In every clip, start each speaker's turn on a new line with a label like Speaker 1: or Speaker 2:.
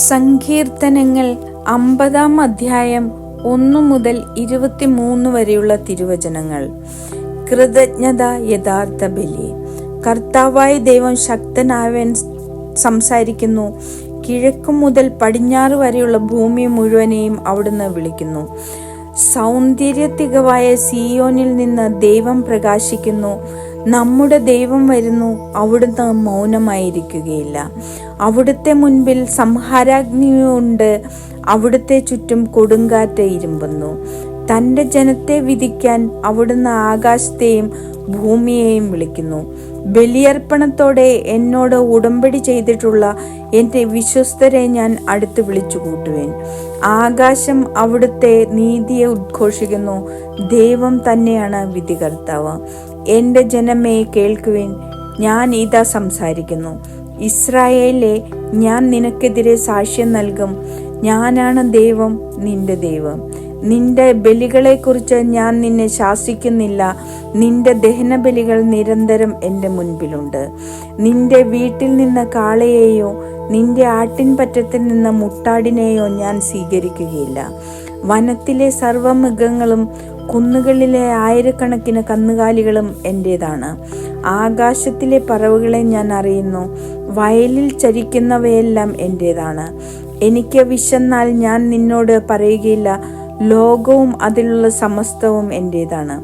Speaker 1: സങ്കീർത്തനങ്ങൾ 50 അധ്യായം 1 മുതൽ 23 വരെയുള്ള തിരുവചനങ്ങൾ. കൃതജ്ഞത യഥാർത്ഥ ബലി. കർത്താവായ ദൈവം ശക്തനായവൻ സംസാരിക്കുന്നു. കിഴക്ക് മുതൽ പടിഞ്ഞാറ് വരെയുള്ള ഭൂമി മുഴുവനെയും അവിടുന്ന് വിളിക്കുന്നു. സൗന്ദര്യത്തികവായ സിയോനിൽ നിന്ന് ദൈവം പ്രകാശിക്കുന്നു. നമ്മുടെ ദൈവം വരുന്നു, അവിടുന്ന് മൗനമായിരിക്കുകയില്ല. അവിടുത്തെ മുൻപിൽ സംഹാരാഗ്നിയുണ്ട്, അവിടുത്തെ ചുറ്റും കൊടുങ്കാറ്റ് ഇരുമ്പുന്നു. തൻ്റെ ജനത്തെ വിധിക്കാൻ അവിടുന്ന് ആകാശത്തെയും ഭൂമിയെയും വിളിക്കുന്നു. ബലിയർപ്പണത്തോടെ എന്നോട് ഉടമ്പടി ചെയ്തിട്ടുള്ള എൻ്റെ വിശ്വസ്തരെ ഞാൻ അടുത്ത് വിളിച്ചു കൂട്ടുവേൻ. ആകാശം അവിടുത്തെ നീതിയെ ഉദ്ഘോഷിക്കുന്നു. ദൈവം തന്നെയാണ് വിധികർത്താവ്. എൻ്റെ ജനമേ കേൾക്കുവിൻ, ഞാൻ ഇതാ സംസാരിക്കുന്നു. ഇസ്രായേലേ, ഞാൻ നിനക്കെതിരെ സാക്ഷ്യം നൽകും. ഞാനാണ് ദൈവം, നിന്റെ ദൈവം. നിന്റെ ബലികളെക്കുറിച്ച് ഞാൻ നിന്നെ ശാസിക്കുന്നില്ല. നിന്റെ ദഹനബലികൾ നിരന്തരം എൻ്റെ മുൻപിലുണ്ട്. നിന്റെ വീട്ടിൽ നിന്ന് കാളയെയോ നിന്റെ ആട്ടിൻപറ്റത്തിൽ നിന്ന് മുട്ടാടിനെയോ ഞാൻ സ്വീകരിക്കുകയില്ല. വനത്തിലെ സർവ്വമൃഗങ്ങളും കുന്നുകളിലെ ആയിരക്കണക്കിന് കന്നുകാലികളും എൻ്റേതാണ്. ആകാശത്തിലെ പറവകളെ ഞാൻ അറിയുന്നു. വയലിൽ ചരിക്കുന്നവയെല്ലാം എൻ്റേതാണ്. എനിക്ക് വിശന്നാൽ ഞാൻ നിന്നോട് പറയുകയില്ല, ലോകവും അതിലുള്ള സമസ്തവും എൻ്റേതാണ്.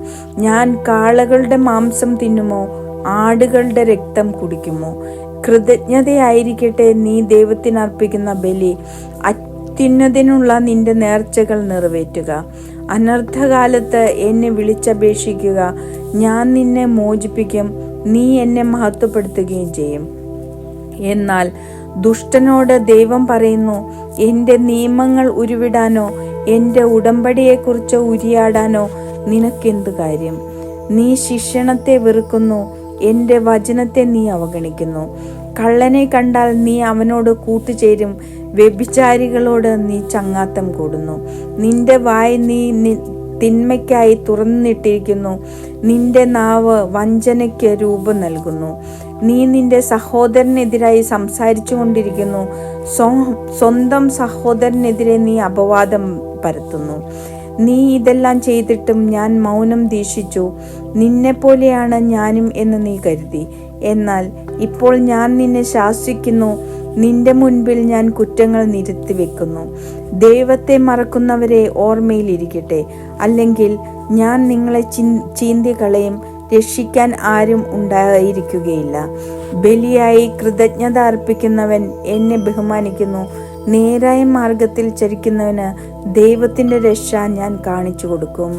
Speaker 1: ഞാൻ കാളകളുടെ മാംസം തിന്നുമോ, ആടുകളുടെ രക്തം കുടിക്കുമോ? കൃതജ്ഞതയായിരിക്കട്ടെ നീ ദൈവത്തിന് അർപ്പിക്കുന്ന ബലി. അത്യുന്നതിനുള്ള നിന്റെ നേർച്ചകൾ നിറവേറ്റുക. അനർത്ഥകാലത്ത് എന്നെ വിളിച്ചപേക്ഷിക്കുക. ഞാൻ നിന്നെ മോചിപ്പിക്കും, നീ എന്നെ മഹത്വപ്പെടുത്തുകയും ചെയ്യും. എന്നാൽ ദുഷ്ടനോട് ദൈവം പറയുന്നു, എൻ്റെ നിയമങ്ങൾ ഉരുവിടാനോ എൻ്റെ ഉടമ്പടിയെക്കുറിച്ച് ഉരിയാടാനോ നിനക്കെന്തു കാര്യം? നീ ശിക്ഷണത്തെ വെറുക്കുന്നു, എൻ്റെ വചനത്തെ നീ അവഗണിക്കുന്നു. കള്ളനെ കണ്ടാൽ നീ അവനോട് കൂട്ടുചേരും, വ്യഭിചാരികളോട് നീ ചങ്ങാത്തം കൂടുന്നു. നിന്റെ വായ് നീ തിന്മയ്ക്കായി തുറന്നിട്ടിരിക്കുന്നു. നിന്റെ നാവ് വഞ്ചനയ്ക്ക് രൂപം നൽകുന്നു. നീ നിന്റെ സഹോദരനെതിരായി സംസാരിച്ചു കൊണ്ടിരിക്കുന്നു. സ്വന്തം സഹോദരനെതിരെ നീ അപവാദം പരത്തുന്നു. നീ ഇതെല്ലാം ചെയ്തിട്ടും ഞാൻ മൗനം ദീക്ഷിച്ചു. നിന്നെപ്പോലെയാണ് ഞാനും എന്ന് നീ കരുതി. എന്നാൽ ഇപ്പോൾ ഞാൻ നിന്നെ ശാസിക്കുന്നു. നിന്റെ മുൻപിൽ ഞാൻ കുറ്റങ്ങൾ നിരത്തി വെക്കുന്നു. ദൈവത്തെ മറക്കുന്നവരെ ഓർമ്മയിലിരിക്കട്ടെ, അല്ലെങ്കിൽ ഞാൻ നിങ്ങളെ ചീന്തി കളയും. രക്ഷിക്കാൻ ആരും ഉണ്ടായിരിക്കുകയില്ല. ബലിയായി കൃതജ്ഞത അർപ്പിക്കുന്നവൻ എന്നെ ബഹുമാനിക്കുന്നു. നേരായ മാർഗത്തിൽ ചരിക്കുന്നവന് ദൈവത്തിൻ്റെ രക്ഷ ഞാൻ കാണിച്ചു കൊടുക്കും.